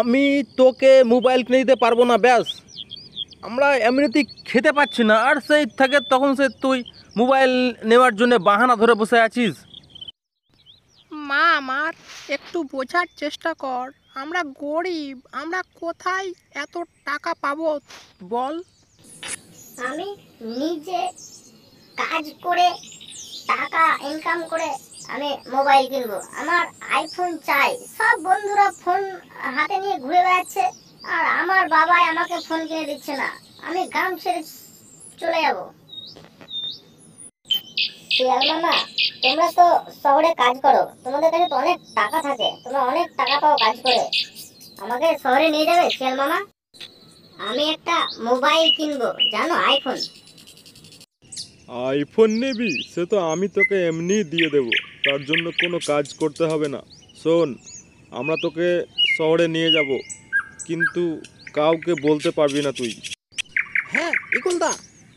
আমি তোকে মোবাইল কিনে দিতে পারবো না। ব্যাস, আমরা এমনিতেই খেতে পাচ্ছি না, আর সেই থেকে তখন সে তুই মোবাইল নেওয়ার জন্য বাহানা ধরে বসে আছিস। মা, আমার একটু বোঝার চেষ্টা কর। আমরা গরিব, আমরা কোথায় এত টাকা পাবো বল? আমি নিজে কাজ করে টাকা ইনকাম করে আমি মোবাইল কিনবো। আমার আইফোন চাই। সব বন্ধুরা ফোন হাতে নিয়ে ঘুরে বেড়াচ্ছে, আর আমার বাবাই আমাকে ফোন কিনে দিচ্ছে না। আমি গ্রাম ছেড়ে চলে যাব। শিয়াল মামা, তোমরা তো শহরে কাজ করো, তোমাদের কাছে তো অনেক টাকা থাকে, তোমরা অনেক টাকা পাও কাজ করে। আমাকে শহরে নিয়ে যাবে শিয়াল মামা? আমি একটা মোবাইল কিনবো, জানো, আইফোন। আইফোন নিবি? সে তো আমি তোকে এমনি দিয়ে দেব, তার জন্য কোনো কাজ করতে হবে না। শোন, আমরা তোকে শহরে নিয়ে যাব, কিন্তু কাউকে বলতে পারবি না তুই। হ্যাঁ ইকুলদা,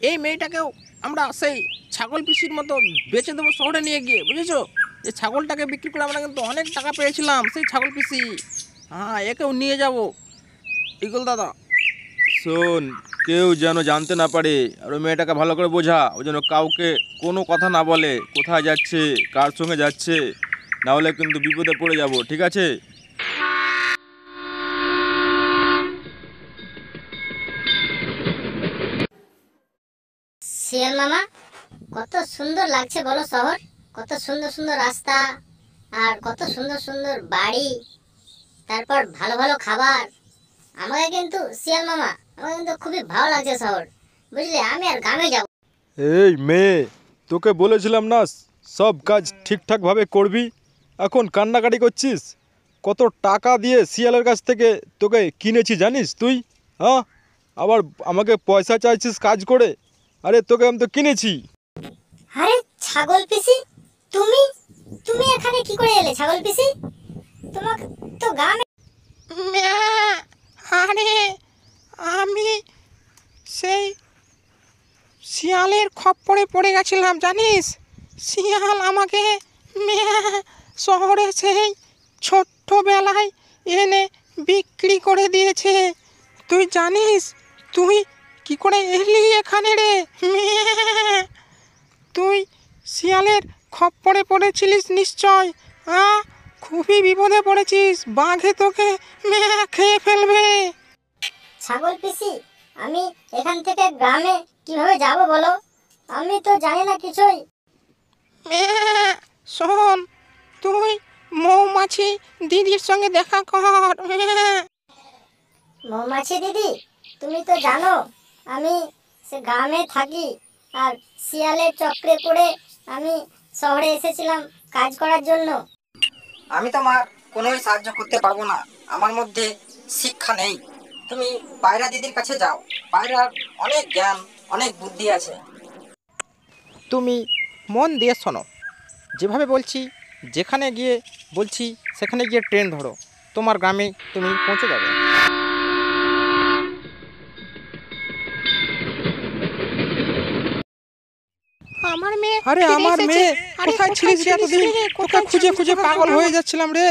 এই মেয়েটাকেও আমরা সেই ছাগল পিসির মতো বেচে দেবো শহরে নিয়ে গিয়ে, বুঝেছো? এই ছাগলটাকে বিক্রি করে আমরা কিন্তু অনেক টাকা পেয়েছিলাম, সেই ছাগল পিসি। হ্যাঁ, একেও নিয়ে যাব ইকুল দাদা। শোন, কেউ যেন জানতে না পারে, আর ওই মেয়েটাকে ভালো করে বোঝা, ও যেন কাউকে কোনো কথা না বলে, কোথায় যাচ্ছে, কার সঙ্গে যাচ্ছে, না হলে কিন্তু বিপদে পড়ে যাব, ঠিক আছে? শিয়াল মামা, কত সুন্দর লাগছে বলো শহর? কত সুন্দর সুন্দর রাস্তা, আর কত সুন্দর সুন্দর বাড়ি, তারপর ভালো ভালো খাবার। আমাকে কিন্তু শিয়াল মামা, আমাকে কিন্তু খুবই ভালো লাগছে শহর, বুঝলে? আমি আর গ্রামে যাব। এই মেয়ে, তোকে বলেছিলাম না সব কাজ ঠিকঠাকভাবে করবি, এখন কান্নাকাটি করছিস? কত টাকা দিয়ে শিয়ালের কাছ থেকে তোকে কিনেছি জানিস তুই? হ্যাঁ, আবার আমাকে পয়সা চাইছিস কাজ করে? আরে তোকে আমি তো কিনেছি। আরে ছাগল পিসি, তুমি তুমি এখানে কি করে এলে ছাগল পিসি? তোমাকে তো গ্রামে। আরে আমি সেই শিয়ালের খপ্পরে পড়ে গেছিলাম, জানিস? শিয়াল আমাকে শহরে সেই ছোট্টবেলায় এনে বিক্রি করে দিয়েছে। তুই জানিস তুই কি করে এলি এখানে রে? তুই শিয়ালের খপ্পরে পড়েছিলিস নিশ্চয়। খুবই বিপদে পড়েছিস, বাঘে তোকে খেয়ে ফেলবে। ছাগল পিসি, আমি এখান থেকে গ্রামে কিভাবে যাব বলো? আমি তো জানি না কিছুই। শোন, তুই মৌমাছি দিদির সঙ্গে দেখা কর। মৌমাছি দিদি, তুমি তো জানো আমি সে গ্রামে থাকি, আর শিয়ালের চক্রে পড়ে আমি শহরে এসেছিলাম কাজ করার জন্য। আমি তোমার কোনোই সাহায্য করতে পারবো না, আমার মধ্যে শিক্ষা নেই। তুমি পায়রা দিদির কাছে যাও, পায়রার অনেক জ্ঞান, অনেক বুদ্ধি আছে। তুমি মন দিয়ে শোনো, যেভাবে বলছি, যেখানে গিয়ে বলছি সেখানে গিয়ে ট্রেন ধরো, তোমার গ্রামে তুমি পৌঁছে যাবে। আমার মেয়ে, আরে আমার মেয়ে কোথায় ছিলিস রে এতদিন? তোকে খুঁজে খুঁজে পাগল হয়ে যাচ্ছিলাম রে।